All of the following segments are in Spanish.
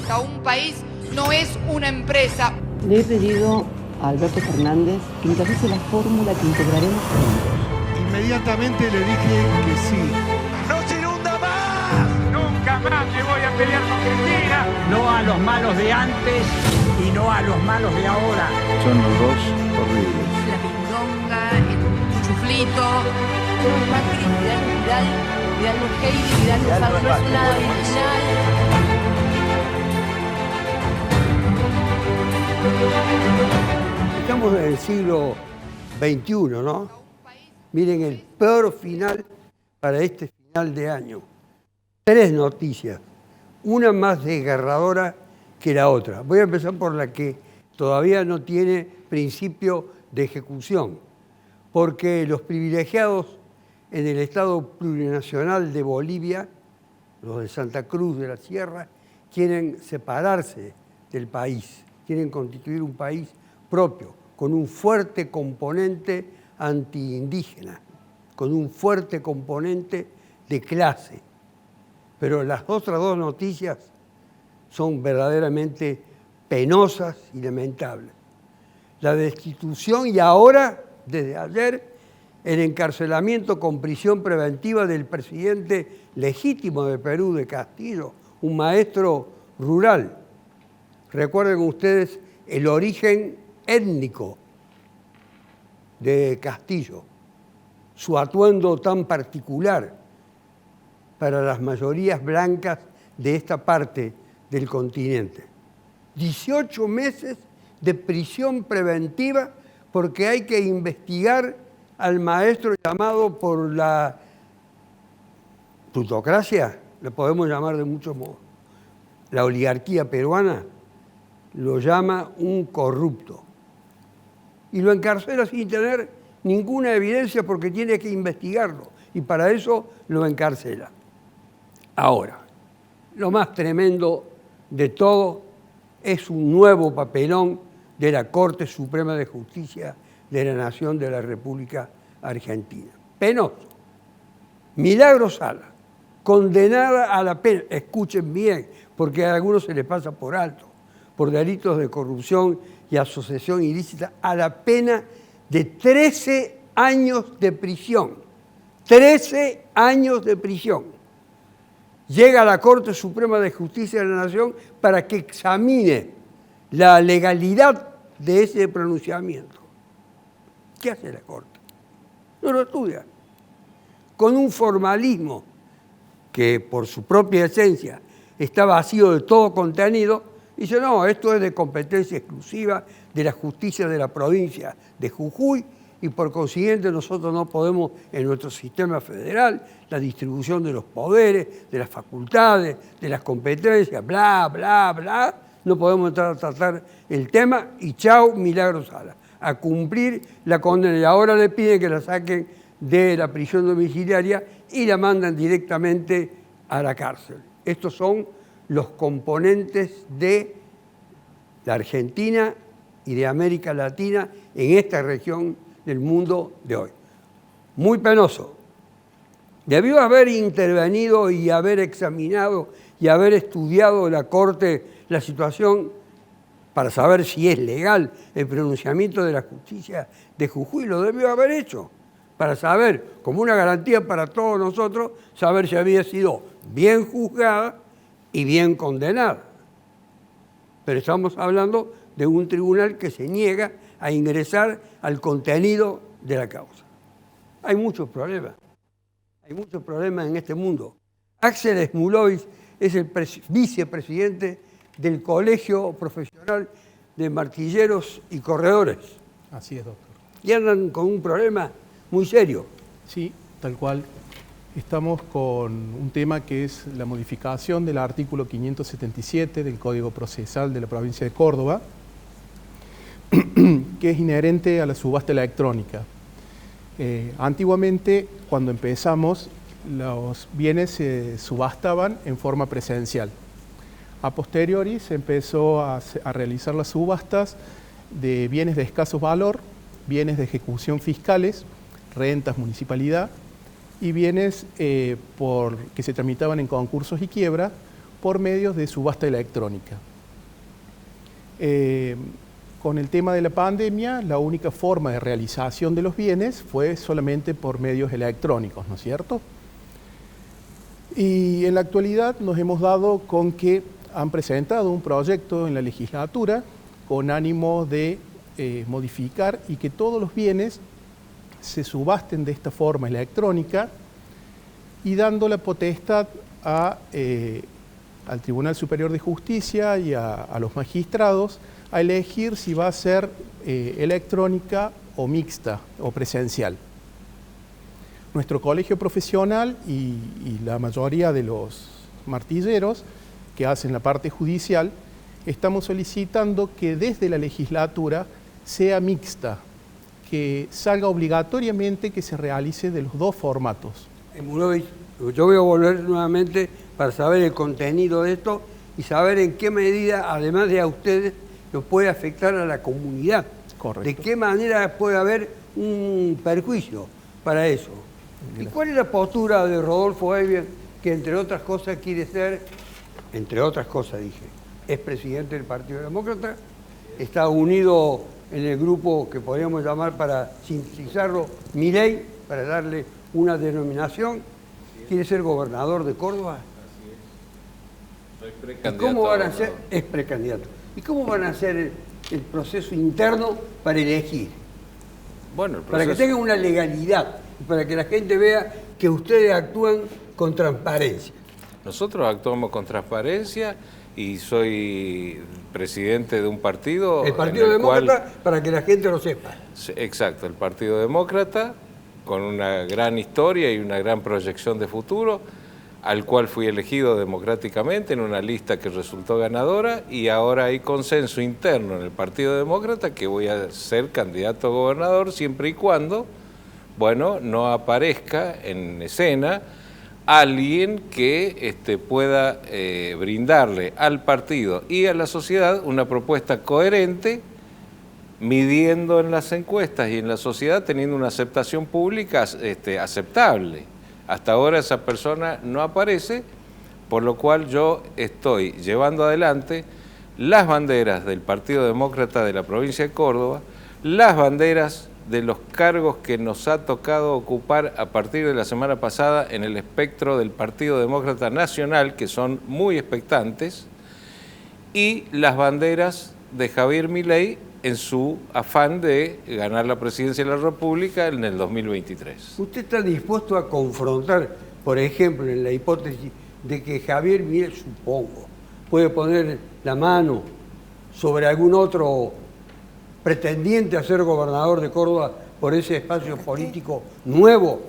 Un país no es una empresa. Le he pedido a Alberto Fernández que encabece la fórmula que integraremos juntos. Inmediatamente le dije que sí. ¡No se inunda más! Nunca más me voy a pelear con Cristina. No a los malos de antes y no a los malos de ahora. Son los dos horribles. La pindonga, el chuflito. Macri, Vidal Heidi, Vidal no es nada original. Estamos en el siglo XXI, ¿no? Miren el peor final para este final de año. 3 noticias, una más desgarradora que la otra. Voy a empezar por la que todavía no tiene principio de ejecución, porque los privilegiados en el Estado plurinacional de Bolivia, los de Santa Cruz de la Sierra, quieren separarse del país, quieren constituir un país propio, con un fuerte componente antiindígena, con un fuerte componente de clase. Pero las otras 2 noticias son verdaderamente penosas y lamentables. La destitución y ahora, desde ayer, el encarcelamiento con prisión preventiva del presidente legítimo de Perú, de Castillo, un maestro rural. Recuerden ustedes el origen étnico de Castillo, su atuendo tan particular para las mayorías blancas de esta parte del continente. 18 meses de prisión preventiva porque hay que investigar al maestro llamado por la plutocracia, le podemos llamar de muchos modos. La oligarquía peruana lo llama un corrupto. Y lo encarcela sin tener ninguna evidencia porque tiene que investigarlo. Y para eso lo encarcela. Ahora, lo más tremendo de todo es un nuevo papelón de la Corte Suprema de Justicia de la Nación de la República Argentina. Penoso. Milagro Sala, condenada a la pena, escuchen bien, porque a algunos se les pasa por alto, por delitos de corrupción y asociación ilícita, a la pena de 13 años de prisión. 13 años de prisión. Llega a la Corte Suprema de Justicia de la Nación para que examine la legalidad de ese pronunciamiento. ¿Qué hace la Corte? No lo estudia. Con un formalismo que por su propia esencia está vacío de todo contenido, dice, no, esto es de competencia exclusiva de la justicia de la provincia de Jujuy y por consiguiente nosotros no podemos, en nuestro sistema federal, la distribución de los poderes, de las facultades, de las competencias, bla, bla, bla, no podemos entrar a tratar el tema y chau, Milagro Sala, a cumplir la condena. Y ahora le piden que la saquen de la prisión domiciliaria y la mandan directamente a la cárcel. Estos son los componentes de la Argentina y de América Latina en esta región del mundo de hoy. Muy penoso. Debió haber intervenido y haber examinado y haber estudiado la Corte la situación para saber si es legal el pronunciamiento de la justicia de Jujuy. Lo debió haber hecho para saber, como una garantía para todos nosotros, saber si había sido bien juzgada y bien condenada. Pero estamos hablando de un tribunal que se niega a ingresar al contenido de la causa. Hay muchos problemas en este mundo. Axel Smulovic es el vicepresidente del Colegio Profesional de Martilleros y Corredores. Así es, doctor. Y andan con un problema muy serio. Sí, tal cual. Estamos con un tema que es la modificación del artículo 577 del Código Procesal de la provincia de Córdoba, que es inherente a la subasta electrónica. Antiguamente, cuando empezamos, los bienes se subastaban en forma presencial. A posteriori se empezó a realizar las subastas de bienes de escaso valor, bienes de ejecución fiscales, rentas, municipalidad, y bienes que se tramitaban en concursos y quiebra por medios de subasta electrónica. Con el tema de la pandemia, la única forma de realización de los bienes fue solamente por medios electrónicos, ¿no es cierto? Y en la actualidad nos hemos dado con que han presentado un proyecto en la legislatura con ánimo de modificar y que todos los bienes se subasten de esta forma electrónica y dando la potestad al Tribunal Superior de Justicia y a los magistrados a elegir si va a ser electrónica o mixta o presencial. Nuestro colegio profesional y la mayoría de los martilleros que hacen la parte judicial, estamos solicitando que desde la legislatura sea mixta, que salga obligatoriamente que se realice de los dos formatos. Mulovich, yo voy a volver nuevamente para saber el contenido de esto y saber en qué medida, además de a ustedes, nos puede afectar a la comunidad. Correcto. De qué manera puede haber un perjuicio para eso. ¿Y cuál es la postura de Rodolfo Heiber, que entre otras cosas quiere ser, entre otras cosas dije, es presidente del Partido Demócrata, está unido en el grupo que podríamos llamar, para sintetizarlo, Milei, para darle una denominación, quiere ser gobernador de Córdoba? ¿Y cómo van a ser? Es precandidato. ¿Y cómo van a hacer el proceso interno para elegir? Bueno, para que tengan una legalidad, para que la gente vea que ustedes actúan con transparencia. Nosotros actuamos con transparencia y soy presidente de un partido... El Partido Demócrata, para que la gente lo sepa. Exacto, el Partido Demócrata, con una gran historia y una gran proyección de futuro, al cual fui elegido democráticamente en una lista que resultó ganadora, y ahora hay consenso interno en el Partido Demócrata que voy a ser candidato a gobernador siempre y cuando, bueno, no aparezca en escena alguien que pueda brindarle al partido y a la sociedad una propuesta coherente, midiendo en las encuestas y en la sociedad, teniendo una aceptación pública aceptable. Hasta ahora esa persona no aparece, por lo cual yo estoy llevando adelante las banderas del Partido Demócrata de la provincia de Córdoba, las banderas de los cargos que nos ha tocado ocupar a partir de la semana pasada en el espectro del Partido Demócrata Nacional, que son muy expectantes, y las banderas de Javier Milei en su afán de ganar la presidencia de la República en el 2023. ¿Usted está dispuesto a confrontar, por ejemplo, en la hipótesis de que Javier Milei, supongo, puede poner la mano sobre algún otro pretendiente a ser gobernador de Córdoba por ese espacio político nuevo,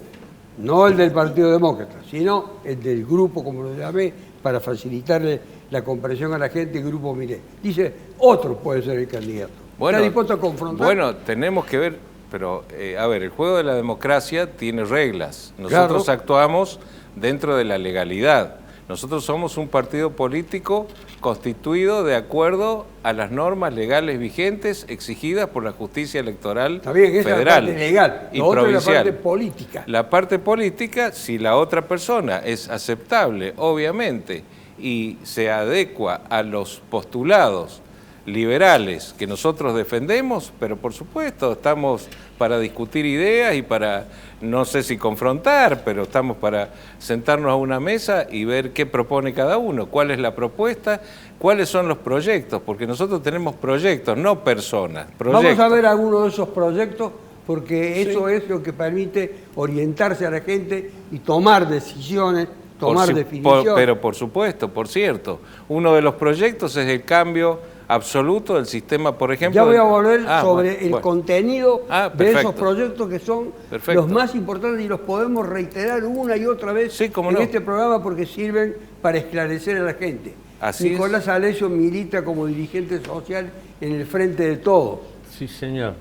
no el del Partido Demócrata, sino el del grupo, como lo llamé, para facilitarle la comprensión a la gente, el grupo Milei? Dice, otro puede ser el candidato. Bueno, ¿Está dispuesto a confrontar? Bueno, tenemos que ver, pero a ver, el juego de la democracia tiene reglas. Nosotros actuamos dentro de la legalidad. Nosotros somos un partido político constituido de acuerdo a las normas legales vigentes exigidas por la justicia electoral federal la parte legal, y provincial. La parte política. La parte política, si la otra persona es aceptable, obviamente, y se adecua a los postulados liberales que nosotros defendemos, pero por supuesto estamos para discutir ideas y para, no sé si confrontar, pero estamos para sentarnos a una mesa y ver qué propone cada uno, cuál es la propuesta, cuáles son los proyectos, porque nosotros tenemos proyectos, no personas, proyectos. Vamos a ver algunos de esos proyectos, porque eso es lo que permite orientarse a la gente y tomar decisiones, tomar definiciones. Pero por supuesto, por cierto, uno de los proyectos es el cambio absoluto del sistema, por ejemplo... Ya voy a volver sobre el contenido de esos proyectos que son los más importantes y los podemos reiterar una y otra vez en este programa porque sirven para esclarecer a la gente. Nicolás Alessio milita como dirigente social en el Frente de Todos. Sí, señor.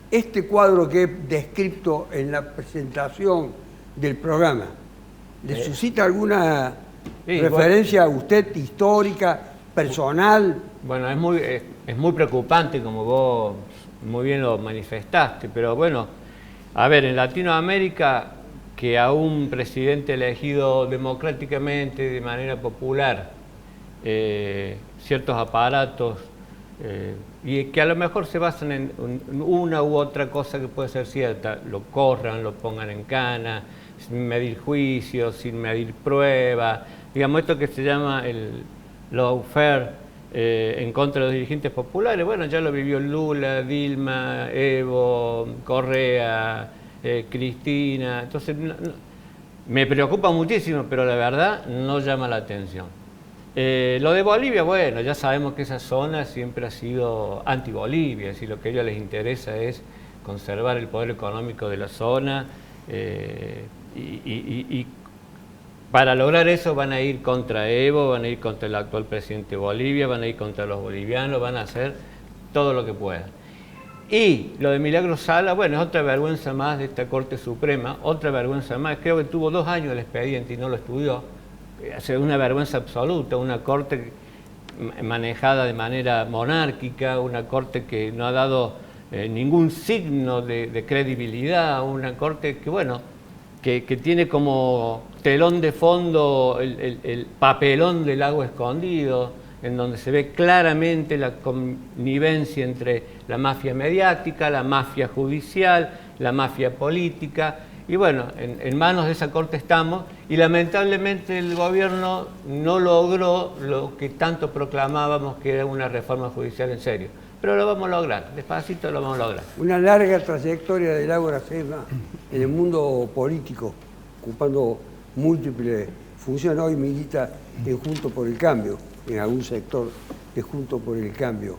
Este cuadro que he descrito en la presentación del programa, ¿le suscita alguna referencia a usted histórica, personal? Bueno, es muy preocupante, como vos muy bien lo manifestaste, pero bueno, a ver, en Latinoamérica, que a un presidente elegido democráticamente, de manera popular, ciertos aparatos, y que a lo mejor se basan en una u otra cosa que puede ser cierta, lo corran, lo pongan en cana, sin medir juicios, sin medir pruebas, digamos esto que se llama el lawfare en contra de los dirigentes populares. Bueno, ya lo vivió Lula, Dilma, Evo, Correa, Cristina, entonces me preocupa muchísimo, pero la verdad no llama la atención. Lo de Bolivia, bueno, ya sabemos que esa zona siempre ha sido anti-Bolivia, si lo que a ellos les interesa es conservar el poder económico de la zona, y para lograr eso van a ir contra Evo, van a ir contra el actual presidente de Bolivia, van a ir contra los bolivianos, van a hacer todo lo que puedan. Y lo de Milagro Sala, bueno, es otra vergüenza más de esta Corte Suprema, otra vergüenza más. Creo que tuvo 2 años el expediente y no lo estudió. Es una vergüenza absoluta, una Corte manejada de manera monárquica, una Corte que no ha dado ningún signo de credibilidad, una Corte que, bueno, que tiene como telón de fondo el papelón del lago escondido, en donde se ve claramente la connivencia entre la mafia mediática, la mafia judicial, la mafia política, y bueno, en manos de esa Corte estamos, y lamentablemente el gobierno no logró lo que tanto proclamábamos, que era una reforma judicial en serio. Pero lo vamos a lograr, despacito lo vamos a lograr. Una larga trayectoria del Lago Aracena en el mundo político, ocupando múltiples funciones. Hoy milita en Juntos por el Cambio, en algún sector de Juntos por el Cambio.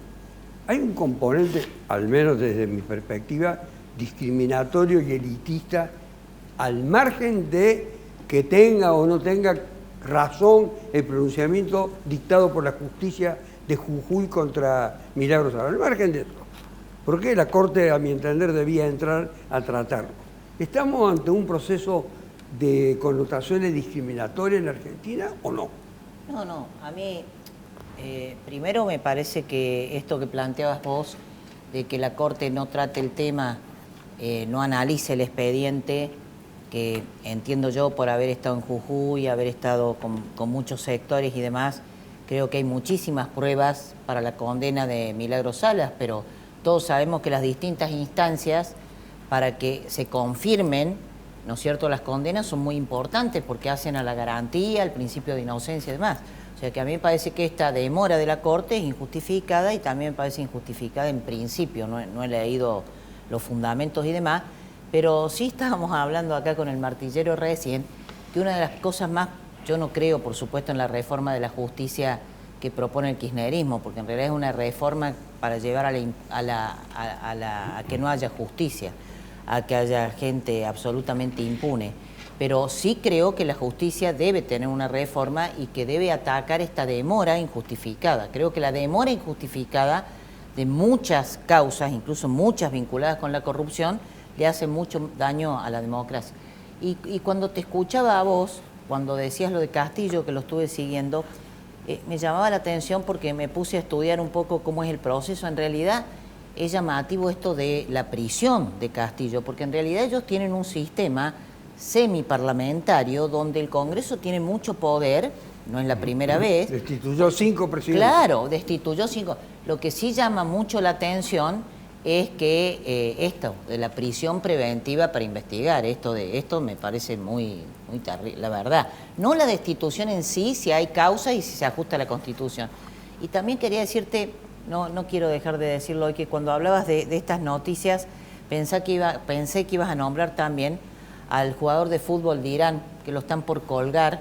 Hay un componente, al menos desde mi perspectiva, discriminatorio y elitista, al margen de que tenga o no tenga razón el pronunciamiento dictado por la justicia de Jujuy contra Milagro Sala. Al margen de eso, ¿por qué la Corte, a mi entender, debía entrar a tratarlo? ¿Estamos ante un proceso de connotaciones discriminatorias en la Argentina o no? No, a mí primero me parece que esto que planteabas vos, de que la Corte no trate el tema, no analice el expediente, que entiendo yo por haber estado en Jujuy, haber estado con muchos sectores y demás, creo que hay muchísimas pruebas para la condena de Milagro Salas, pero todos sabemos que las distintas instancias para que se confirmen, ¿no es cierto?, las condenas son muy importantes porque hacen a la garantía, al principio de inocencia y demás. O sea que a mí me parece que esta demora de la Corte es injustificada y también me parece injustificada en principio, no he leído los fundamentos y demás, pero sí estábamos hablando acá con el martillero recién, que una de las cosas más, yo no creo, por supuesto, en la reforma de la justicia que propone el kirchnerismo, porque en realidad es una reforma para llevar a que no haya justicia, a que haya gente absolutamente impune. Pero sí creo que la justicia debe tener una reforma y que debe atacar esta demora injustificada. Creo que la demora injustificada de muchas causas, incluso muchas vinculadas con la corrupción, le hace mucho daño a la democracia. Y cuando te escuchaba a vos, cuando decías lo de Castillo, que lo estuve siguiendo, me llamaba la atención porque me puse a estudiar un poco cómo es el proceso. En realidad es llamativo esto de la prisión de Castillo, porque en realidad ellos tienen un sistema semiparlamentario donde el Congreso tiene mucho poder, no es la primera vez. Destituyó 5 presidentes. Claro, destituyó 5. Lo que sí llama mucho la atención es que esto de la prisión preventiva para investigar, esto me parece muy terrible, la verdad. No la destitución en sí, si hay causa y si se ajusta a la Constitución. Y también quería decirte, no quiero dejar de decirlo hoy, que cuando hablabas de estas noticias, pensé que ibas a nombrar también al jugador de fútbol de Irán, que lo están por colgar.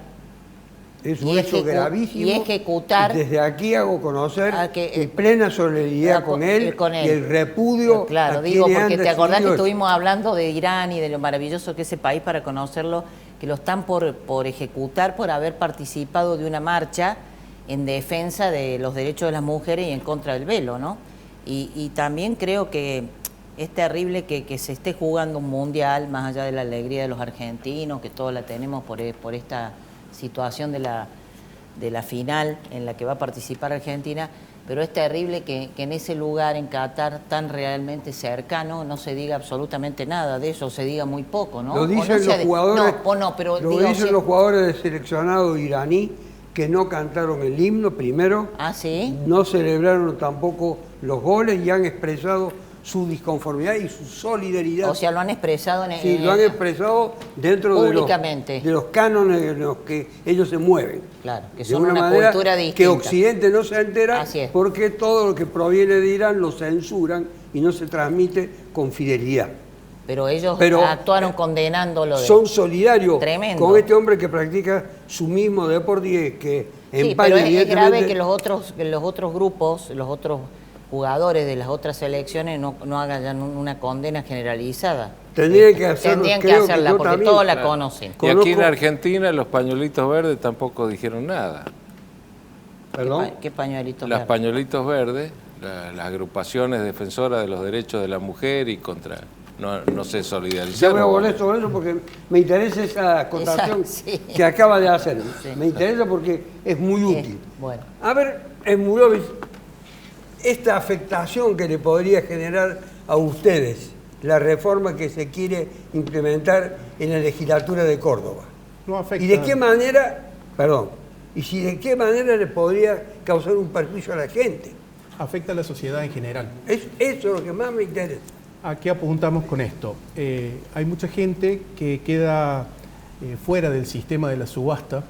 Es un hecho gravísimo. Y ejecutar. Desde aquí hago conocer mi plena solidaridad con él y el repudio. Claro, digo, porque te acordás que estuvimos hablando de Irán y de lo maravilloso que es ese país para conocerlo, que lo están por ejecutar por haber participado de una marcha en defensa de los derechos de las mujeres y en contra del velo, ¿no? Y también creo que es terrible que se esté jugando un mundial, más allá de la alegría de los argentinos, que todos la tenemos por esta situación de la final en la que va a participar Argentina, pero es terrible que en ese lugar, en Qatar, tan realmente cercano, no se diga absolutamente nada de eso, se diga muy poco, ¿no? Lo dicen los jugadores, pero dicen los jugadores del seleccionado iraní que no cantaron el himno primero, Ah, sí. no celebraron tampoco los goles y han expresado su disconformidad y su solidaridad. O sea, lo han expresado en Sí, lo han expresado dentro públicamente. de los cánones en los que ellos se mueven. Claro, que De son una manera cultura distinta. que Occidente no se entera Así es. porque todo lo que proviene de Irán lo censuran y no se transmite con fidelidad. Pero ellos Pero, actuaron condenándolo. Son solidarios Tremendo. con este hombre que practica su mismo deporte y que Sí, empaña pero es grave evidentemente. que los otros grupos, los otros jugadores de las otras selecciones no hagan ya una condena generalizada. Tendrían que hacerlo, Tendrían que creo hacerla yo porque también. todos la Claro. conocen. Y aquí en Conozco- Argentina los pañuelitos verdes tampoco dijeron nada. ¿Perdón? ¿Qué pañuelitos Las verdes? pañuelitos verdes, las agrupaciones defensoras de los derechos de la mujer y contra... No se Yo solidarizaron. me molesto con eso porque me interesa esa acotación Sí. que acaba de hacer. Sí. Me interesa porque es muy Sí, útil. bueno. A ver, Smulovich, esta afectación que le podría generar a ustedes la reforma que se quiere implementar en la legislatura de Córdoba. No afecta. ¿Y de qué manera, de qué manera le podría causar un perjuicio a la gente? Afecta a la sociedad en general. Eso es lo que más me interesa. ¿A qué apuntamos con esto? Hay mucha gente que queda fuera del sistema de la subasta.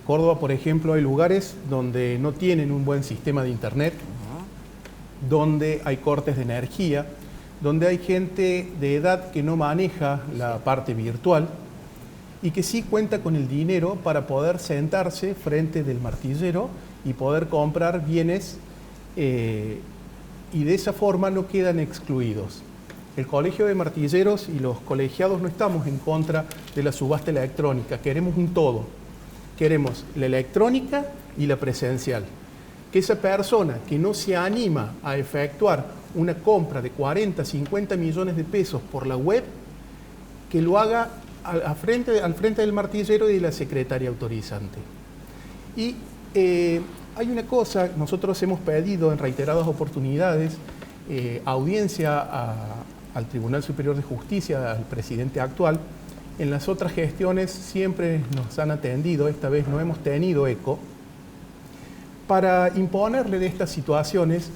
Córdoba, por ejemplo, hay lugares donde no tienen un buen sistema de internet, donde hay cortes de energía, donde hay gente de edad que no maneja la parte virtual y que sí cuenta con el dinero para poder sentarse frente del martillero y poder comprar bienes y de esa forma no quedan excluidos. El Colegio de Martilleros y los colegiados no estamos en contra de la subasta electrónica, queremos un todo. Queremos la electrónica y la presencial. Que esa persona que no se anima a efectuar una compra de 40, 50 millones de pesos por la web, que lo haga al frente del martillero y de la secretaria autorizante. Y hay una cosa, nosotros hemos pedido en reiteradas oportunidades audiencia al Tribunal Superior de Justicia, al presidente actual. En las otras gestiones siempre nos han atendido, esta vez no hemos tenido eco, para imponerle de estas situaciones,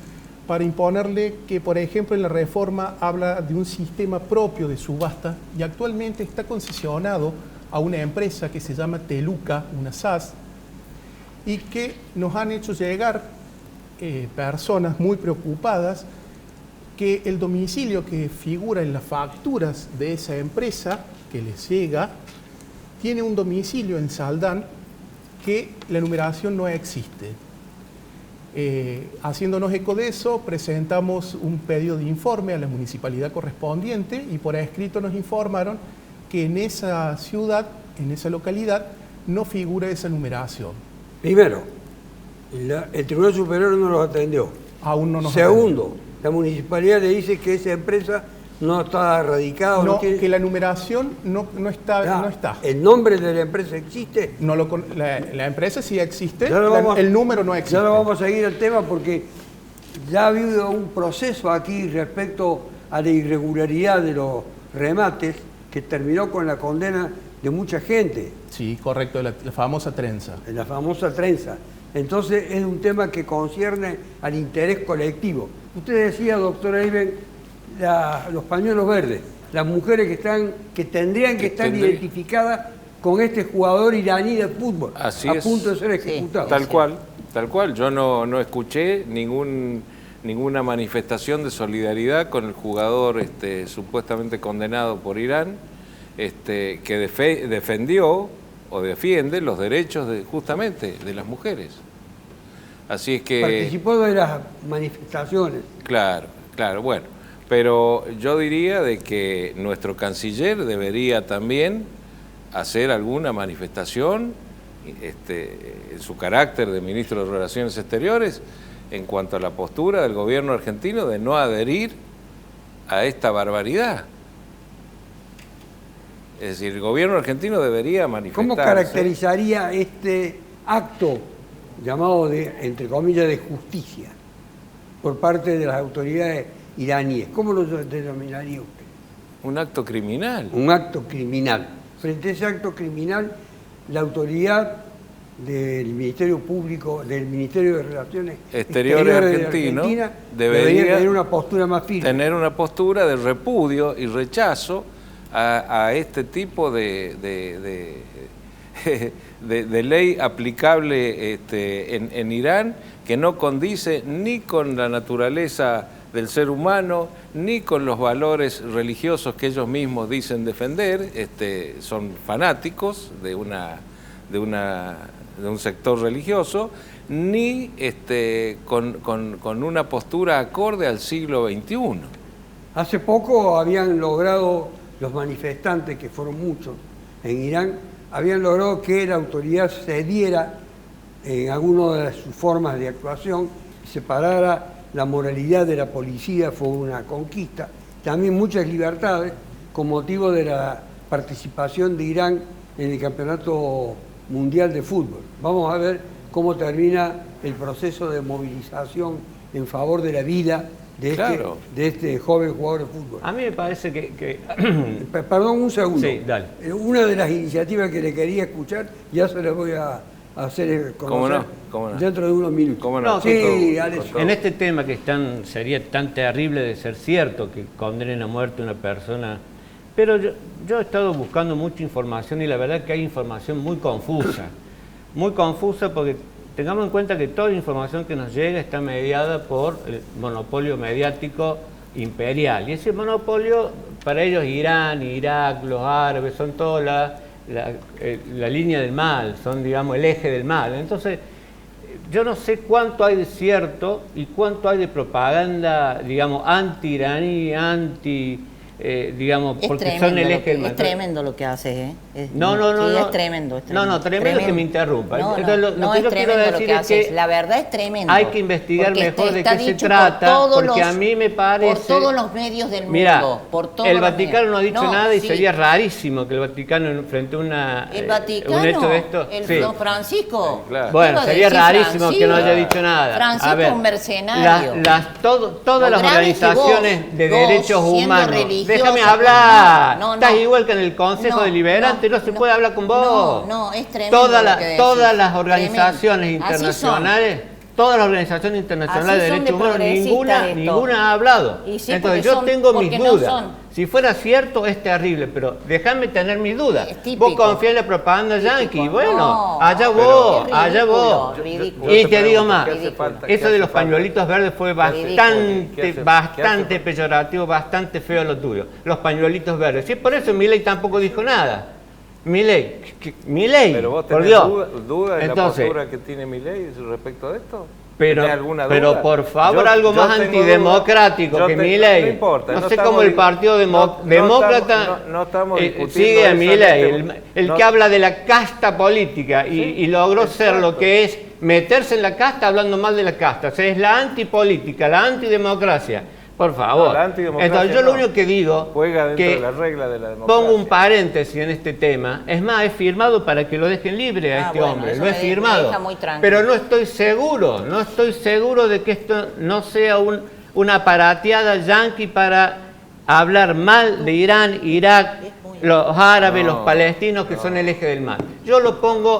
para imponerle que, por ejemplo, en la reforma habla de un sistema propio de subasta y actualmente está concesionado a una empresa que se llama Teluca, una SAS, y que nos han hecho llegar personas muy preocupadas que el domicilio que figura en las facturas de esa empresa que les llega tiene un domicilio en Saldán que la numeración no existe. Haciéndonos eco de eso, presentamos un pedido de informe a la municipalidad correspondiente y por escrito nos informaron que en esa ciudad, en esa localidad, no figura esa numeración. Primero, el Tribunal Superior no los atendió. Aún no nos Segundo, la municipalidad le dice que esa empresa no está radicada. No, no tiene... que la numeración no está. ¿El nombre de la empresa existe? La empresa sí existe, Ya el número no existe. Ya lo vamos a seguir el tema porque ya ha habido un proceso aquí respecto a la irregularidad de los remates que terminó con la condena de mucha gente. Sí, correcto, la famosa trenza. La famosa trenza. Entonces es un tema que concierne al interés colectivo. Usted decía, doctora Iben, los pañuelos verdes, las mujeres que tendrían que estar identificadas con este jugador iraní de fútbol, Así a es. punto de ser ejecutado. Tal cual. Yo no escuché ninguna manifestación de solidaridad con el jugador supuestamente condenado por Irán, que defendió o defiende los derechos justamente de las mujeres. Así es que... Participó de las manifestaciones. Claro, bueno. Pero yo diría de que nuestro canciller debería también hacer alguna manifestación en su carácter de ministro de Relaciones Exteriores en cuanto a la postura del gobierno argentino de no adherir a esta barbaridad. Es decir, el gobierno argentino debería manifestarse. ¿Cómo caracterizaría este acto llamado, entre comillas, de justicia por parte de las autoridades iraníes? ¿Cómo lo denominaría usted? Un acto criminal. Un acto criminal. Frente a ese acto criminal, la autoridad del Ministerio Público, del Ministerio de Relaciones Exteriores de argentino Argentina debería tener una postura más firme. Tener una postura de repudio y rechazo a este tipo de ley aplicable en Irán, que no condice ni con la naturaleza del ser humano, ni con los valores religiosos que ellos mismos dicen defender. Son fanáticos de un sector religioso, ni con una postura acorde al siglo XXI. Hace poco habían logrado, los manifestantes, que fueron muchos en Irán, habían logrado que la autoridad cediera en alguna de sus formas de actuación, separara la moralidad de la policía. Fue una conquista. También muchas libertades con motivo de la participación de Irán en el Campeonato Mundial de Fútbol. Vamos a ver cómo termina el proceso de movilización en favor de la vida de este joven jugador de fútbol. A mí me parece que... Perdón, un segundo. Sí, dale. Una de las iniciativas que le quería escuchar, ya se las voy a hacer conocer dentro de unos minutos. ¿Cómo no? Sí, Alessio. En este tema que sería tan terrible de ser cierto, que condenen a muerte a una persona, pero yo he estado buscando mucha información y la verdad que hay información muy confusa porque tengamos en cuenta que toda la información que nos llega está mediada por el monopolio mediático imperial, y ese monopolio para ellos Irán, Irak, los árabes son toda la línea del mal, son, digamos, el eje del mal. Entonces yo no sé cuánto hay de cierto y cuánto hay de propaganda, digamos, anti-iraní, digamos, porque son el eje del mal. Es tremendo lo que haces, ¿eh? No, es tremendo. Tremendo que me interrumpa. No, entonces, lo que es yo tremendo quiero lo decir que es haces. que La verdad es tremendo. hay que investigar mejor de qué se dicho trata, porque los, a mí me parece... Por todos los medios del mundo. Mira, por todos el los Vaticano medios. no ha dicho nada y sería rarísimo que el Vaticano frente a el Vaticano, un hecho de esto... Don Francisco. Claro. Bueno, sería rarísimo que no haya dicho nada. Francisco, a ver, un mercenario. Todas las organizaciones de derechos humanos... Déjame religiosa, hablar. no, Estás igual que en el Consejo Deliberante, no se puede hablar con vos. No, es tremendo lo que decís. Todas las organizaciones internacionales, todas las organizaciones internacionales de derechos humanos, ninguna ha hablado. Sí, entonces yo tengo mis dudas. Si fuera cierto es terrible, pero déjame tener mis dudas. Vos confías en la propaganda yanqui, bueno, allá vos. Y te digo más, eso de los pañuelitos verdes fue bastante peyorativo, bastante feo lo tuyo. Los pañuelitos verdes. Sí, por eso Milei tampoco dijo nada. Milei, pero vos por tenés Dios. duda de la postura que tiene Milei respecto de esto. Pero por favor, algo más antidemocrático que Milei. No importa. No sé cómo el Partido Demócrata sigue a Milei, el que habla de la casta política y logró ser lo que es meterse en la casta hablando mal de la casta. O sea, es la antipolítica, la antidemocracia. Por favor. Entonces yo lo único que digo juega dentro de la regla de la democracia. Pongo un paréntesis en este tema. Es más, he firmado para que lo dejen libre a este hombre. Lo he firmado. Pero no estoy seguro de que esto no sea una aparateada yanqui para hablar mal de Irán, Irak, los árabes, los palestinos, que son el eje del mal. Yo lo pongo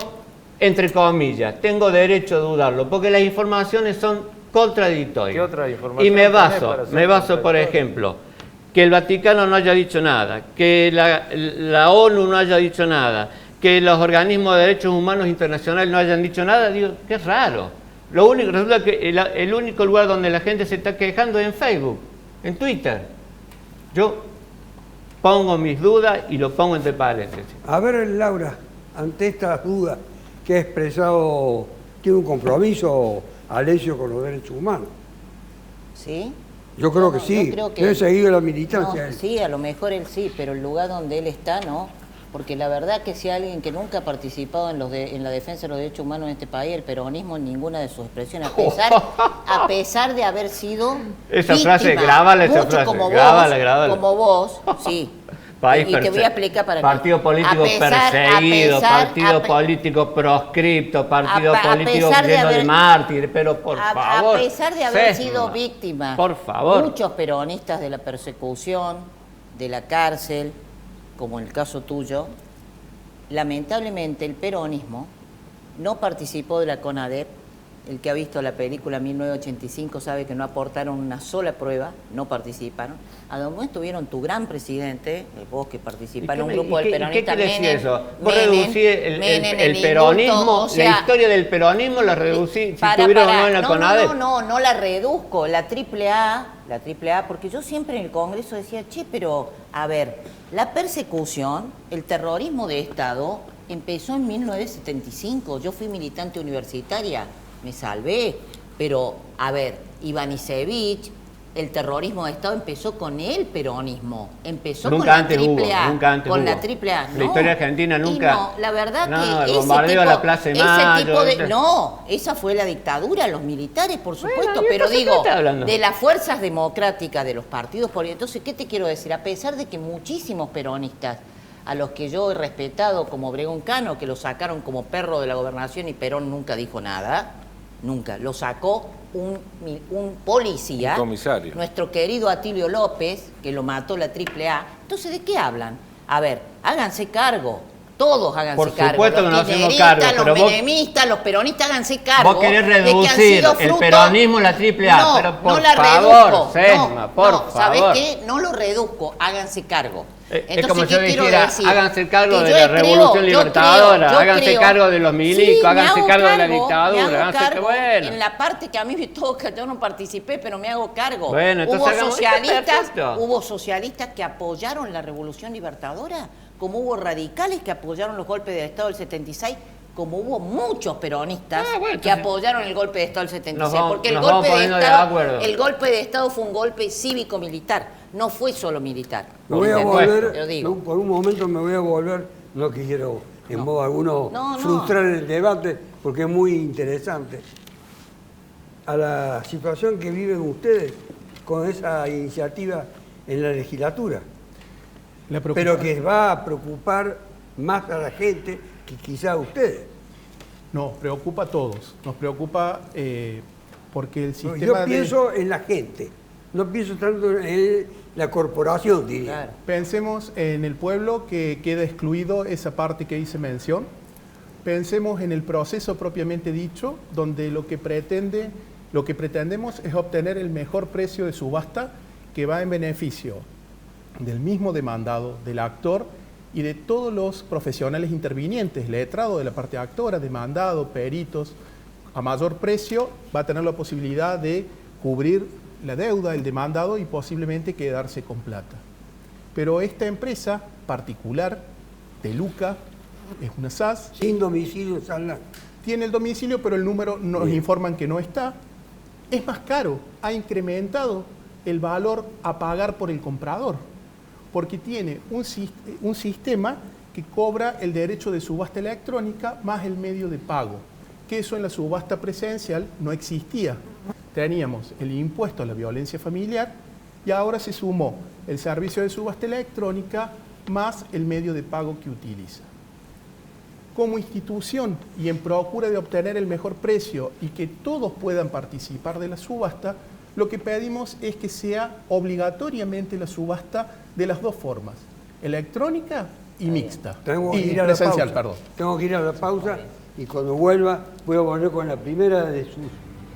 entre comillas. Tengo derecho a dudarlo, porque las informaciones son contradictorio. ¿Qué otra información? Y me baso, por ejemplo, que el Vaticano no haya dicho nada, que la ONU no haya dicho nada, que los organismos de derechos humanos internacionales no hayan dicho nada. Digo, qué raro. Resulta que el único lugar donde la gente se está quejando es en Facebook, en Twitter. Yo pongo mis dudas y lo pongo entre paréntesis. A ver, Laura, ante estas dudas que ha expresado, ¿tiene un compromiso Alessio con los derechos humanos? ¿Sí? Yo creo que sí. Debe seguir la militancia. Sí, a lo mejor él sí, pero el lugar donde él está, no. Porque la verdad que si alguien que nunca ha participado en la defensa de los derechos humanos en este país, el peronismo en ninguna de sus expresiones, a pesar de haber sido esa víctima, frase, grábala esa frase, grábala. Como vos, sí. País y te voy a explicar para partido político perseguido, partido político proscripto, partido político lleno de mártires, pero por favor. A pesar de haber sido víctima, por favor, muchos peronistas de la persecución, de la cárcel, como el caso tuyo, lamentablemente el peronismo no participó de la CONADEP. El que ha visto la película 1985 sabe que no aportaron una sola prueba, no participaron. A donde estuvieron tu gran presidente, vos que participaste en un grupo del peronista. ¿Qué quiere decir eso? Vos reducís el peronismo, o sea, la historia del peronismo la reducís, si tuvieron o no en la CONADEP. No la reduzco, la AAA, porque yo siempre en el Congreso decía, che, pero, a ver, la persecución, el terrorismo de Estado empezó en 1975, yo fui militante universitaria, me salvé, pero, a ver, Ivanišević, el terrorismo de Estado empezó con el peronismo, empezó con la AAA, con la AAA. La historia argentina nunca. No, la verdad que el bombardeo a la Plaza de Mayo. No, esa fue la dictadura, los militares, por supuesto, pero digo, de las fuerzas democráticas, de los partidos políticos. Entonces, ¿qué te quiero decir? A pesar de que muchísimos peronistas, a los que yo he respetado, como Obregón Cano, que lo sacaron como perro de la gobernación y Perón nunca dijo nada, nunca, lo sacó un policía, un comisario, nuestro querido Atilio López, que lo mató la AAA. Entonces, ¿de qué hablan? A ver, háganse cargo. Todos háganse cargo. Por supuesto que nos hacemos cargo. Los menemistas, los peronistas, háganse cargo. Vos querés reducir el peronismo, la AAA, no, pero por no la favor, reduzco. Sesma, por favor. ¿Sabés qué? No lo reduzco, háganse cargo. Entonces, es como yo ¿qué dijera, decir? háganse cargo de la Revolución Libertadora, háganse cargo de los milicos, háganse cargo de la dictadura, háganse bueno. En la parte que a mí me toca, yo no participé, pero me hago cargo. Bueno, entonces hubo socialistas que apoyaron la Revolución Libertadora, como hubo radicales que apoyaron los golpes de Estado del 76, como hubo muchos peronistas que apoyaron el golpe de Estado del 76, porque el golpe de Estado fue un golpe cívico-militar, no fue solo militar. Me voy a volver, por un momento me voy a volver, no quiero en modo alguno frustrar el debate, porque es muy interesante, a la situación que viven ustedes con esa iniciativa en la legislatura, pero que va a preocupar más a la gente que quizá a ustedes. Nos preocupa a todos, nos preocupa porque el sistema yo pienso en la gente, no pienso tanto en la corporación, diría. Claro. Pensemos en el pueblo que queda excluido esa parte que hice mención. Pensemos en el proceso propiamente dicho, donde lo que pretendemos es obtener el mejor precio de subasta que va en beneficio del mismo demandado, del actor y de todos los profesionales intervinientes, letrado de la parte actora, demandado, peritos. A mayor precio va a tener la posibilidad de cubrir la deuda, el demandado, y posiblemente quedarse con plata. Pero esta empresa particular, Teluca, es una SAS. Sin domicilio, tiene el domicilio, pero el número nos informan que no está. Es más caro, ha incrementado el valor a pagar por el comprador, porque tiene un sistema que cobra el derecho de subasta electrónica más el medio de pago, que eso en la subasta presencial no existía. Teníamos el impuesto a la violencia familiar y ahora se sumó el servicio de subasta electrónica más el medio de pago que utiliza. Como institución y en procura de obtener el mejor precio y que todos puedan participar de la subasta, lo que pedimos es que sea obligatoriamente la subasta de las dos formas, electrónica y mixta. Y presencial, perdón. Tengo que ir a la pausa y cuando vuelva voy a volver con la primera de sus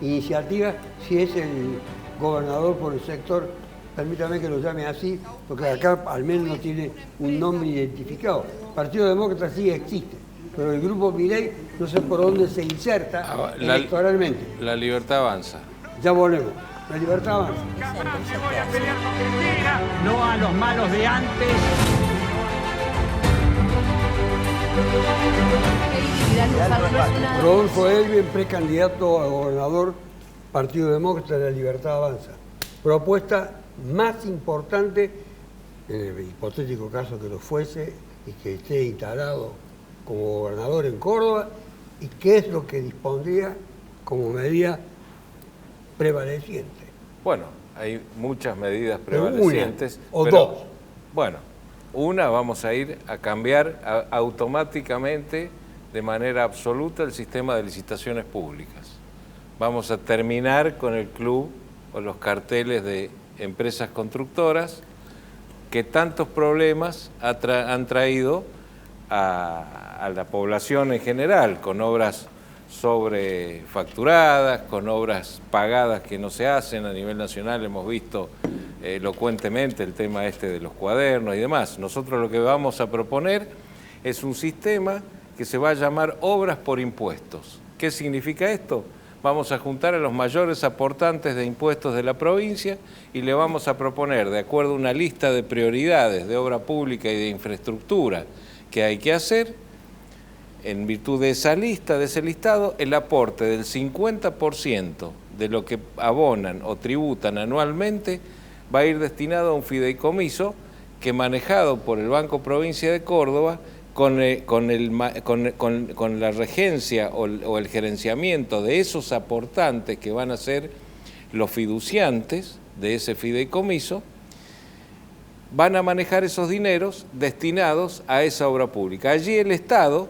iniciativas, si es el gobernador por el sector, permítame que lo llame así, porque acá al menos no tiene un nombre identificado. Partido Demócrata sí existe, pero el grupo Milei no sé por dónde se inserta electoralmente. La Libertad Avanza. Ya volvemos. La Libertad Avanza. No a los malos de antes. Rodolfo Elvin, precandidato a gobernador, Partido Demócrata de la Libertad Avanza. Propuesta más importante, en el hipotético caso que lo fuese, y que esté instalado como gobernador en Córdoba, y qué es lo que dispondría como medida prevaleciente. Bueno, hay muchas medidas prevalecientes. Una, o dos. Bueno, una, vamos a ir a cambiar automáticamente, de manera absoluta, el sistema de licitaciones públicas. Vamos a terminar con el club o los carteles de empresas constructoras que tantos problemas han traído a la población en general, con obras sobrefacturadas, con obras pagadas que no se hacen. A nivel nacional hemos visto elocuentemente el tema de los cuadernos y demás. Nosotros lo que vamos a proponer es un sistema que se va a llamar obras por impuestos. ¿Qué significa esto? Vamos a juntar a los mayores aportantes de impuestos de la provincia y le vamos a proponer, de acuerdo a una lista de prioridades de obra pública y de infraestructura que hay que hacer, en virtud de esa lista, de ese listado, el aporte del 50% de lo que abonan o tributan anualmente va a ir destinado a un fideicomiso que, manejado por el Banco Provincia de Córdoba, con la regencia o el gerenciamiento de esos aportantes que van a ser los fiduciantes de ese fideicomiso, van a manejar esos dineros destinados a esa obra pública. Allí el Estado,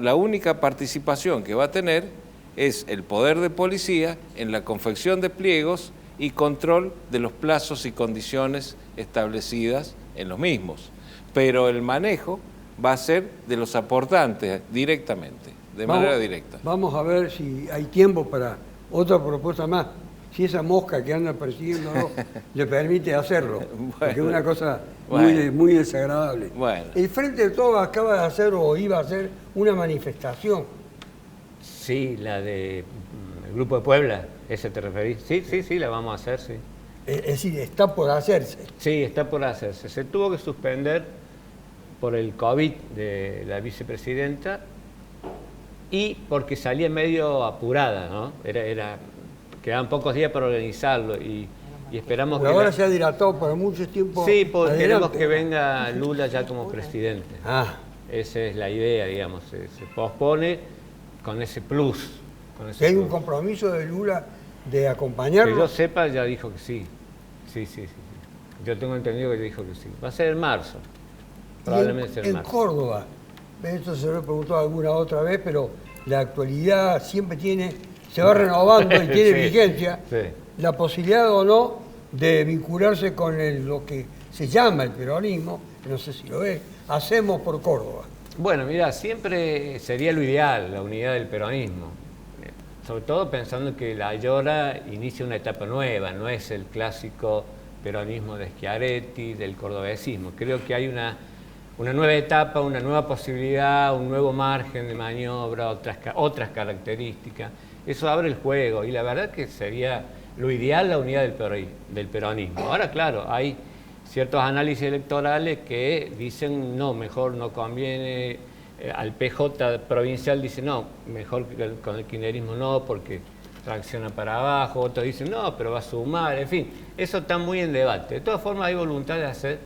la única participación que va a tener es el poder de policía en la confección de pliegos y control de los plazos y condiciones establecidas en los mismos. Pero el manejo va a ser de los aportantes directamente, de manera directa. Vamos a ver si hay tiempo para otra propuesta más. Si esa mosca que anda persiguiéndolo le permite hacerlo, porque es una cosa muy desagradable. Bueno. El Frente de Todos acaba de hacer o iba a hacer una manifestación. Sí, la del Grupo de Puebla, ¿ese te referís? Sí, la vamos a hacer, sí. Es decir, está por hacerse. Sí, está por hacerse. Se tuvo que suspender por el COVID de la vicepresidenta y porque salía medio apurada, ¿no? Quedaban pocos días para organizarlo y esperamos que... Ahora se ha dilatado por mucho tiempo. Sí, porque queremos que venga Lula ya como presidente. Esa es la idea, digamos. Se pospone con ese plus. ¿Hay un compromiso de Lula de acompañarlo? Que yo sepa, ya dijo que sí. Sí. Yo tengo entendido que dijo que sí. Va a ser en marzo. Probablemente sea en marzo. En Córdoba, esto se lo he preguntado alguna otra vez, pero la actualidad siempre se va renovando y tiene vigencia. Sí. La posibilidad o no de vincularse con lo que se llama el peronismo, no sé si lo es, Hacemos por Córdoba. Bueno, mira, siempre sería lo ideal, la unidad del peronismo. Sobre todo pensando que la Ayora inicia una etapa nueva, no es el clásico peronismo de Schiaretti, del cordobesismo. Creo que hay una nueva etapa, una nueva posibilidad, un nuevo margen de maniobra, otras características. Eso abre el juego y la verdad que sería lo ideal la unidad del peronismo. Ahora, claro, hay ciertos análisis electorales que dicen no, mejor no conviene, al PJ provincial dice no, mejor con el kirchnerismo no, porque tracciona para abajo, otros dicen no, pero va a sumar, en fin, eso está muy en debate. De todas formas hay voluntad de hacer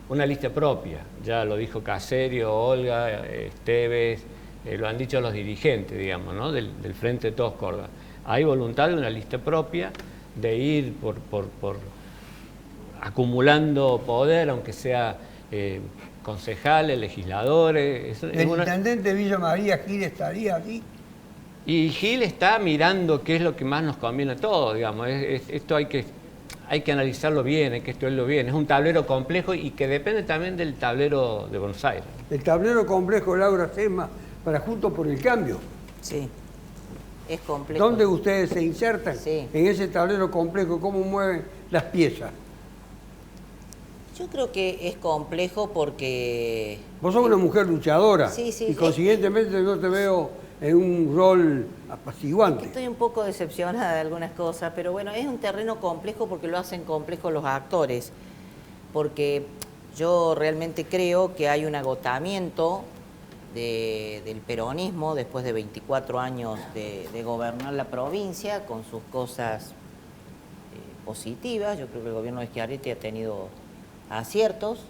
una lista propia, ya lo dijo Caserio, Olga, Esteves, lo han dicho los dirigentes, digamos, ¿no? del Frente de Todos Córdoba. Hay voluntad de una lista propia, de ir por acumulando poder, aunque sea concejales, legisladores. ¿El intendente Villa María Gil estaría aquí? Y Gil está mirando qué es lo que más nos conviene a todos, digamos. Esto hay que analizarlo bien, hay que estudiarlo bien. Es un tablero complejo y que depende también del tablero de Buenos Aires. El tablero complejo, Laura Sesma, para Juntos por el Cambio. Sí, es complejo. ¿Dónde ustedes se insertan en ese tablero complejo? ¿Cómo mueven las piezas? Yo creo que es complejo porque... Vos sos una mujer luchadora y consiguientemente yo te veo en un rol apaciguante. Estoy un poco decepcionada de algunas cosas, pero bueno, es un terreno complejo porque lo hacen complejo los actores. Porque yo realmente creo que hay un agotamiento del peronismo después de 24 años de gobernar la provincia con sus cosas positivas. Yo creo que el gobierno de Schiaretti ha tenido aciertos.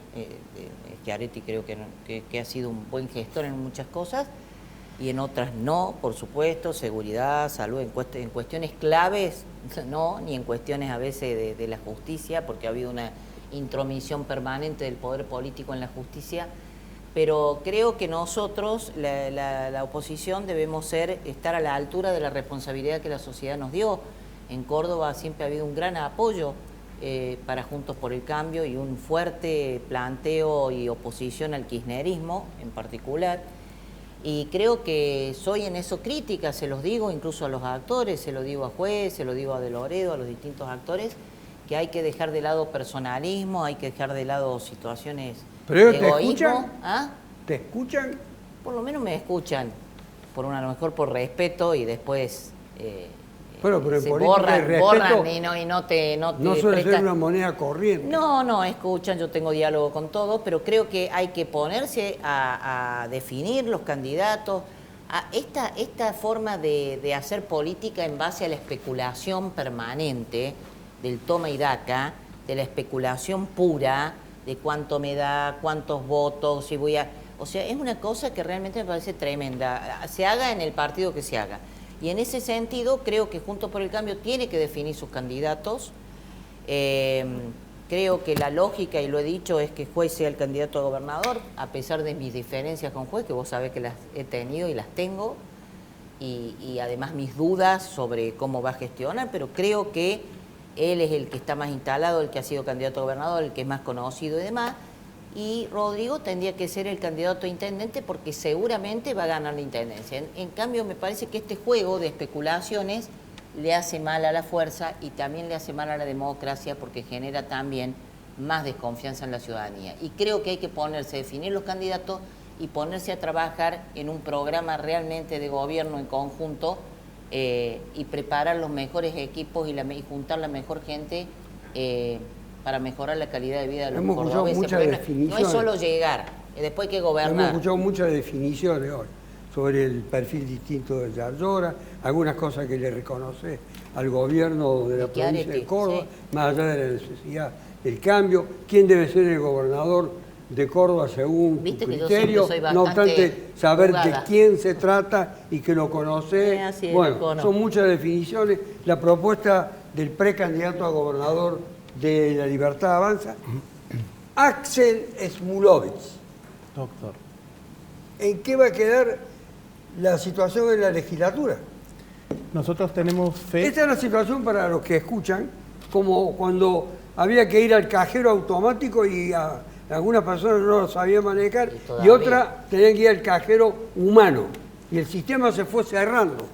Schiaretti creo que ha sido un buen gestor en muchas cosas y en otras no, por supuesto, seguridad, salud, en cuestiones claves no, ni en cuestiones a veces de la justicia, porque ha habido una intromisión permanente del poder político en la justicia, pero creo que nosotros, la oposición, debemos estar a la altura de la responsabilidad que la sociedad nos dio. En Córdoba siempre ha habido un gran apoyo para Juntos por el Cambio y un fuerte planteo y oposición al kirchnerismo en particular. Y creo que soy en eso crítica, se los digo incluso a los actores, se lo digo a Juez, se lo digo a De Loredo, a los distintos actores, que hay que dejar de lado personalismo, hay que dejar de lado situaciones ¿Pero de te egoísmo. escuchan? ¿Ah? ¿Te escuchan? Por lo menos me escuchan, a lo mejor por respeto y después Bueno, pero en se política el respeto borran y no te no suele ser una moneda corriente. No, escuchan, yo tengo diálogo con todos, pero creo que hay que ponerse a definir los candidatos. Esta forma de hacer política en base a la especulación permanente, del toma y daca, de la especulación pura, de cuánto me da, cuántos votos, si voy a... O sea, es una cosa que realmente me parece tremenda. Se haga en el partido que se haga. Y en ese sentido, creo que Juntos por el Cambio tiene que definir sus candidatos. Creo que la lógica, y lo he dicho, es que Juez sea el candidato a gobernador, a pesar de mis diferencias con Juez, que vos sabés que las he tenido y las tengo, y además mis dudas sobre cómo va a gestionar, pero creo que él es el que está más instalado, el que ha sido candidato a gobernador, el que es más conocido y demás. Y Rodrigo tendría que ser el candidato a intendente porque seguramente va a ganar la intendencia. En cambio, me parece que este juego de especulaciones le hace mal a la fuerza y también le hace mal a la democracia porque genera también más desconfianza en la ciudadanía. Y creo que hay que definir los candidatos y ponerse a trabajar en un programa realmente de gobierno en conjunto y preparar los mejores equipos y juntar la mejor gente para mejorar la calidad de vida de los cordobeses. No es solo llegar, después hay que gobernar. Hemos escuchado muchas definiciones hoy sobre el perfil distinto de Yarlora, algunas cosas que le reconoce al gobierno de la provincia de Córdoba, sí, más allá de la necesidad del cambio, quién debe ser el gobernador de Córdoba según tu criterio, no obstante saber de quién se trata y que lo conoce. Bueno, son muchas definiciones. La propuesta del precandidato a gobernador de La Libertad Avanza, Axel Smulovich. Doctor. ¿En qué va a quedar la situación en la legislatura? Nosotros tenemos fe... Esta es la situación para los que escuchan, como cuando había que ir al cajero automático y algunas personas no lo sabían manejar y otras tenían que ir al cajero humano y el sistema se fue cerrando.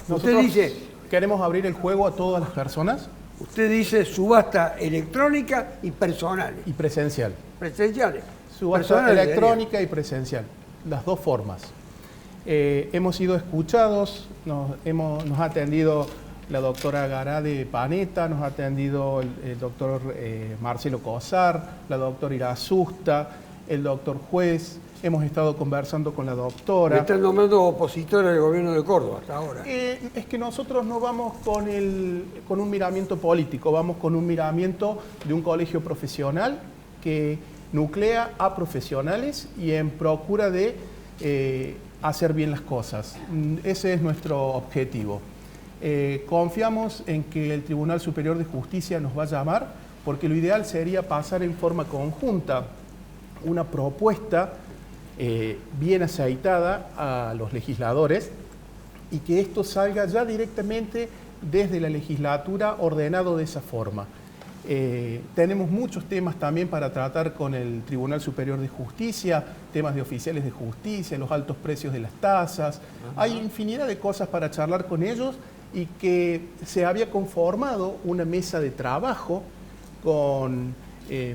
Usted dice... ¿Queremos abrir el juego a todas las personas? Usted dice subasta electrónica y personales. Y presencial. Presenciales. Subasta electrónica y presencial. Las dos formas. Hemos sido escuchados, nos ha atendido la doctora Garade Panetta, nos ha atendido el doctor Marcelo Cosar, la doctora Irasusta, el doctor Juez. Hemos estado conversando con la doctora. Me están nombrando opositora del gobierno de Córdoba hasta ahora. Es que nosotros no vamos con un miramiento político, vamos con un miramiento de un colegio profesional que nuclea a profesionales y en procura de hacer bien las cosas. Ese es nuestro objetivo. Confiamos en que el Tribunal Superior de Justicia nos va a llamar porque lo ideal sería pasar en forma conjunta una propuesta bien aceitada a los legisladores y que esto salga ya directamente desde la legislatura ordenado de esa forma. Tenemos muchos temas también para tratar con el Tribunal Superior de Justicia, temas de oficiales de justicia, los altos precios de las tasas. Hay infinidad de cosas para charlar con ellos y que se había conformado una mesa de trabajo con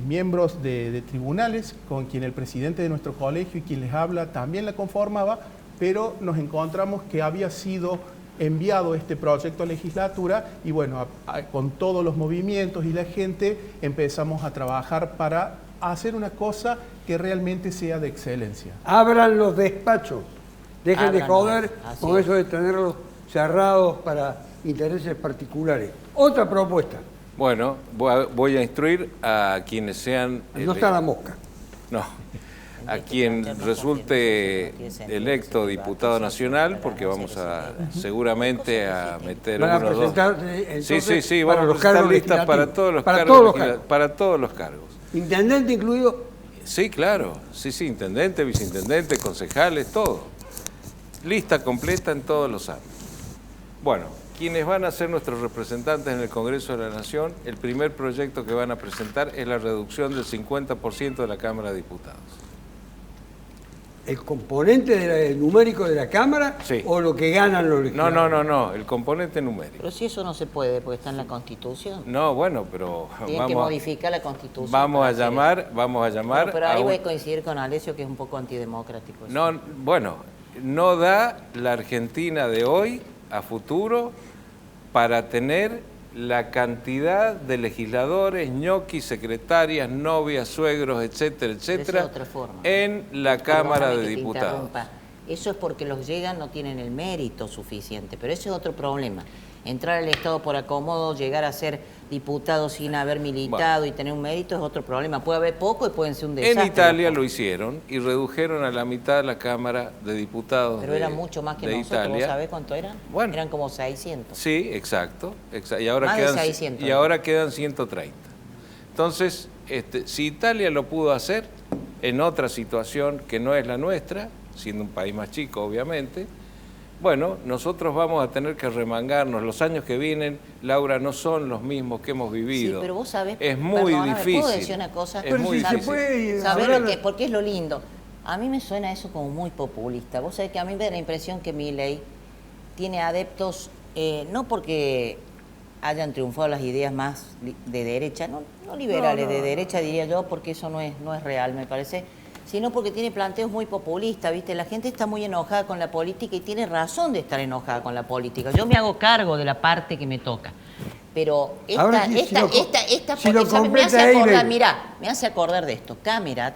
miembros de tribunales, con quien el presidente de nuestro colegio y quien les habla también la conformaba, pero nos encontramos que había sido enviado este proyecto a legislatura y bueno, con todos los movimientos y la gente empezamos a trabajar para hacer una cosa que realmente sea de excelencia. Abran los despachos, dejen de joder con eso de tenerlos cerrados para intereses particulares. Otra propuesta. Bueno, voy a instruir a quienes sean... No está la mosca. No, a quien resulte electo diputado nacional, porque vamos a seguramente a meter uno o dos... Sí, para vamos los a estar cargos listas para todos los cargos. Para todos los cargos. ¿Intendente incluido? Sí, claro. Sí, intendente, viceintendente, concejales, todo. Lista completa en todos los ámbitos. Bueno, quienes van a ser nuestros representantes en el Congreso de la Nación, el primer proyecto que van a presentar es la reducción del 50% de la Cámara de Diputados. ¿El componente numérico de la Cámara Sí. o lo que ganan los legisladores? No, el componente numérico. Pero si eso no se puede, porque está en la Constitución. No, bueno, pero Tienen que modificar la Constitución. vamos a para hacer llamar, eso. vamos a llamar. Bueno, pero ahí a voy un- a coincidir con Alessio, que es un poco antidemocrático. eso. No, bueno, no da la Argentina de hoy a futuro para tener la cantidad de legisladores, ñoquis, secretarias, novias, suegros, etcétera, Pero esa es etcétera, otra forma. en la Cámara Perdóname de que te Diputados. interrumpa. Eso es porque los llegan, no tienen el mérito suficiente, pero ese es otro problema. Entrar al Estado por acomodo, llegar a ser diputado sin haber militado y tener un mérito es otro problema. Puede haber poco y pueden ser un desastre. En Italia lo hicieron y redujeron a la mitad la Cámara de Diputados Pero eran mucho más que de nosotros. ¿Vos Italia. sabés cuánto eran? Bueno. Eran como 600. Sí, exacto. Y ahora Más de quedan 600. y ahora quedan 130. Entonces, si Italia lo pudo hacer en otra situación que no es la nuestra, siendo un país más chico, obviamente, bueno, nosotros vamos a tener que remangarnos. Los años que vienen, Laura, no son los mismos que hemos vivido. Sí, pero vos sabés, es muy perdóname, difícil. ¿puedo decir una cosa? Es muy si se difícil. puede ¿Sabés hablar- lo que? Porque es lo lindo. A mí me suena eso como muy populista. Vos sabés que a mí me da la impresión que Milei tiene adeptos, no porque hayan triunfado las ideas más de derecha, no liberales, de derecha diría yo, porque eso no es real, me parece, sino porque tiene planteos muy populistas, ¿viste? La gente está muy enojada con la política y tiene razón de estar enojada con la política. Yo me hago cargo de la parte que me toca. Pero Ahora, si lo porque, ¿sabes? Me completa hace ahí, acordar, ven. mirá, me hace acordar de esto. Camerat,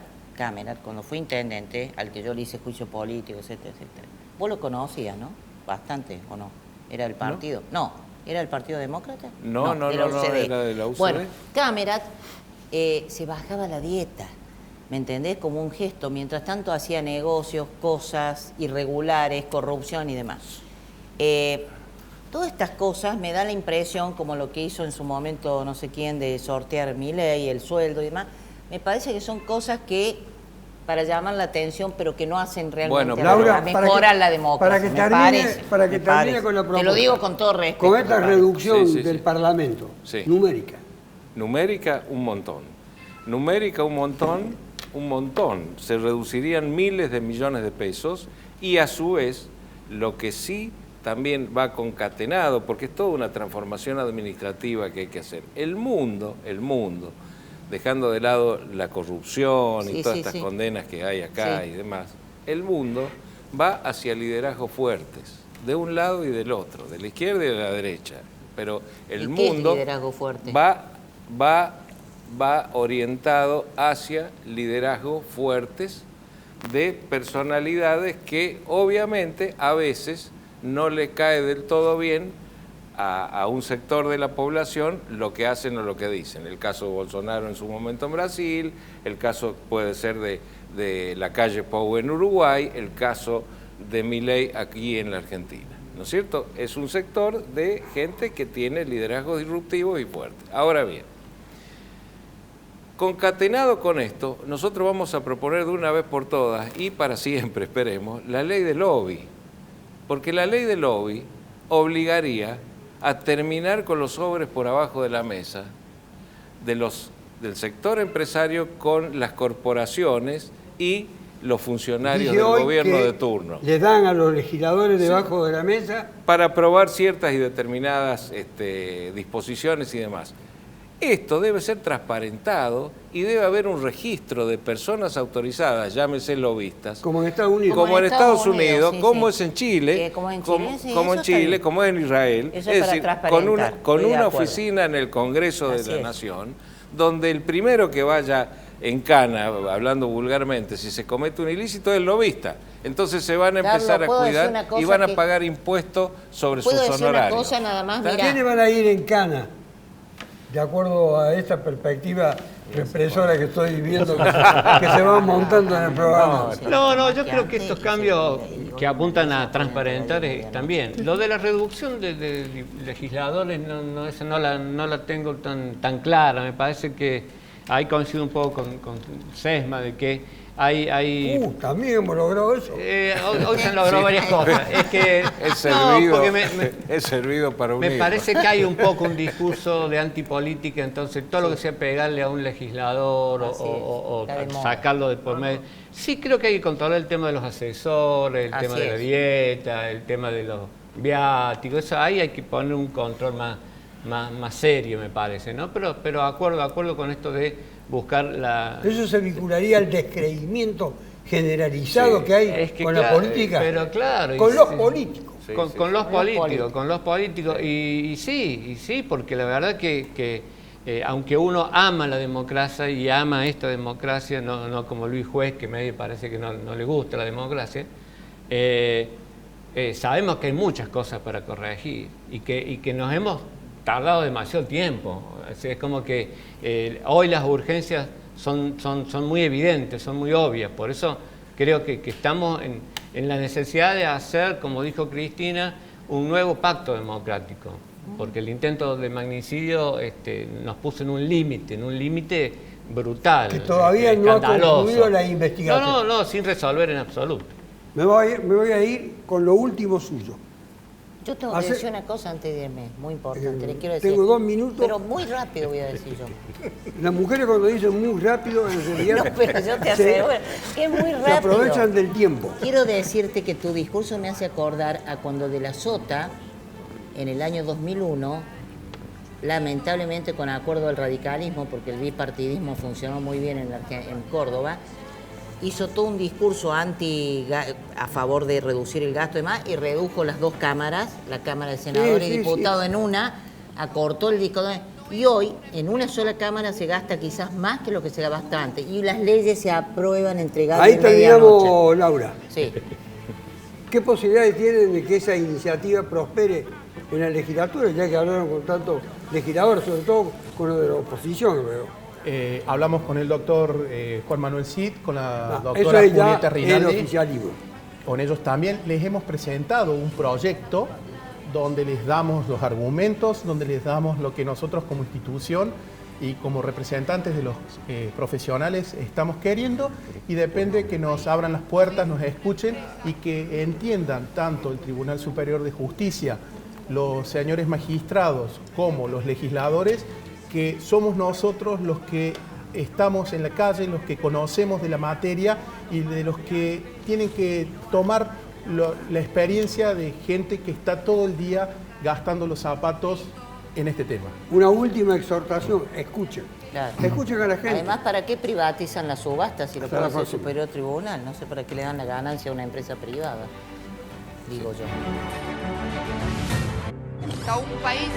cuando fue intendente, al que yo le hice juicio político, etcétera, etcétera. Vos lo conocías, ¿no? Bastante, ¿o no? ¿Era del partido? No. ¿Era el Partido Demócrata? No, de la UCD. era de la UCD. Bueno, Camerat se bajaba la dieta, ¿me entendés? Como un gesto. Mientras tanto hacía negocios, cosas irregulares, corrupción y demás. Todas estas cosas me da la impresión, como lo que hizo en su momento no sé quién, de sortear Milei, el sueldo y demás, me parece que son cosas que para llamar la atención, pero que no hacen realmente Bueno, Laura, mejorar la democracia. para que termine con la propuesta. Te lo digo con todo respeto. Con esta me parece. reducción Sí, sí, del sí. Parlamento, Sí. numérica. Numérica, un montón. Numérica, un montón. Se reducirían miles de millones de pesos y a su vez, lo que sí también va concatenado, porque es toda una transformación administrativa que hay que hacer. El mundo, dejando de lado la corrupción y todas estas condenas que hay acá y demás, el mundo va hacia liderazgos fuertes, de un lado y del otro, de la izquierda y de la derecha. Pero el ¿Y qué es mundo liderazgo fuerte? va orientado hacia liderazgos fuertes de personalidades que obviamente a veces no le cae del todo bien a un sector de la población lo que hacen o lo que dicen. El caso de Bolsonaro en su momento en Brasil, el caso puede ser de la calle Pou en Uruguay, el caso de Milei aquí en la Argentina. ¿No es cierto? Es un sector de gente que tiene liderazgos disruptivos y fuertes. Ahora bien, concatenado con esto, nosotros vamos a proponer de una vez por todas y para siempre, esperemos, la ley de lobby. Porque la ley de lobby obligaría a terminar con los sobres por abajo de la mesa del sector empresario con las corporaciones y los funcionarios Dice del hoy gobierno que de turno. le dan a los legisladores debajo de la mesa. Para aprobar ciertas y determinadas disposiciones y demás. Esto debe ser transparentado y debe haber un registro de personas autorizadas, llámese lobistas, Como en Estados Unidos. como en Estados Unidos, sí, como sí. es en Chile, Como en como Chile, sí, como en eso está Chile, bien. como es en Israel. Eso Es es para decir, transparentar, con estoy de una acuerdo. oficina en el Congreso de Así la es. Nación, donde el primero que vaya en cana, hablando vulgarmente, si se comete un ilícito es el lobista. Entonces se van a Carlos, empezar a ¿puedo decir cuidar una cosa y van a que- pagar impuestos sobre sus ¿Puedo decir una honorarios. cosa nada más? Mirá. ¿Quiénes van a ir en cana? De acuerdo a esta perspectiva represora que estoy viendo que se van montando en el programa. No, yo creo que estos cambios que apuntan a transparentar también. Lo de la reducción de legisladores, esa no la tengo tan clara. Me parece que ahí coincido un poco con Sesma, de que hay también hemos logrado eso. Hoy se han logrado varias cosas. Es que es servido para unir. Me parece que hay un poco un discurso de antipolítica, entonces todo lo que sea pegarle a un legislador o sacarlo de por medio. Sí, creo que hay que controlar el tema de los asesores, el tema de la dieta, el tema de los viáticos. Eso ahí hay que poner un control más serio, me parece, ¿no? Pero acuerdo con esto de buscar la... Eso se vincularía al descreimiento generalizado que hay con la política. Pero claro, con los políticos. Con los políticos. Y sí, porque la verdad que aunque uno ama la democracia y ama esta democracia, no como Luis Juez, que me parece que no le gusta la democracia, sabemos que hay muchas cosas para corregir y que nos hemos tardado demasiado tiempo. Es como que hoy las urgencias son muy evidentes, son muy obvias. Por eso creo que estamos en la necesidad de hacer, como dijo Cristina, un nuevo pacto democrático. Porque el intento de magnicidio nos puso en un límite brutal. Que todavía no ha concluido la investigación. No, sin resolver en absoluto. Me voy a ir con lo último suyo. Yo tengo que decir una cosa antes de irme, muy importante, le quiero decir. Tengo 2 minutos. Pero muy rápido voy a decir yo. Las mujeres cuando dicen muy rápido, en realidad... No, pero yo te aseguro que es muy rápido. Se aprovechan del tiempo. Quiero decirte que tu discurso me hace acordar a cuando de la Sota, en el año 2001, lamentablemente con acuerdo al radicalismo, porque el bipartidismo funcionó muy bien en Córdoba, hizo todo un discurso a favor de reducir el gasto y demás, y redujo las 2 cámaras, la Cámara de Senadores y Diputados en una, acortó el disco. Y hoy, en una sola Cámara se gasta quizás más que lo que se gasta antes. Y las leyes se aprueban entregadas en medianoche. Ahí terminamos, Laura. Sí. ¿Qué posibilidades tienen de que esa iniciativa prospere en la legislatura, ya que hablaron con tantos legisladores, sobre todo con lo de la oposición, creo? Hablamos con el doctor Juan Manuel Cid, con la doctora Julieta Rinaldi. Con ellos también les hemos presentado un proyecto donde les damos los argumentos, donde les damos lo que nosotros como institución y como representantes de los profesionales estamos queriendo, y depende que nos abran las puertas, nos escuchen y que entiendan tanto el Tribunal Superior de Justicia, los señores magistrados como los legisladores, que somos nosotros los que estamos en la calle, los que conocemos de la materia y de los que tienen que tomar la experiencia de gente que está todo el día gastando los zapatos en este tema. Una última exhortación, escuchen. Claro. Escuchen a la gente. Además, ¿para qué privatizan las subastas si lo puede hacer el Superior Tribunal? No sé para qué le dan la ganancia a una empresa privada, digo yo. A un país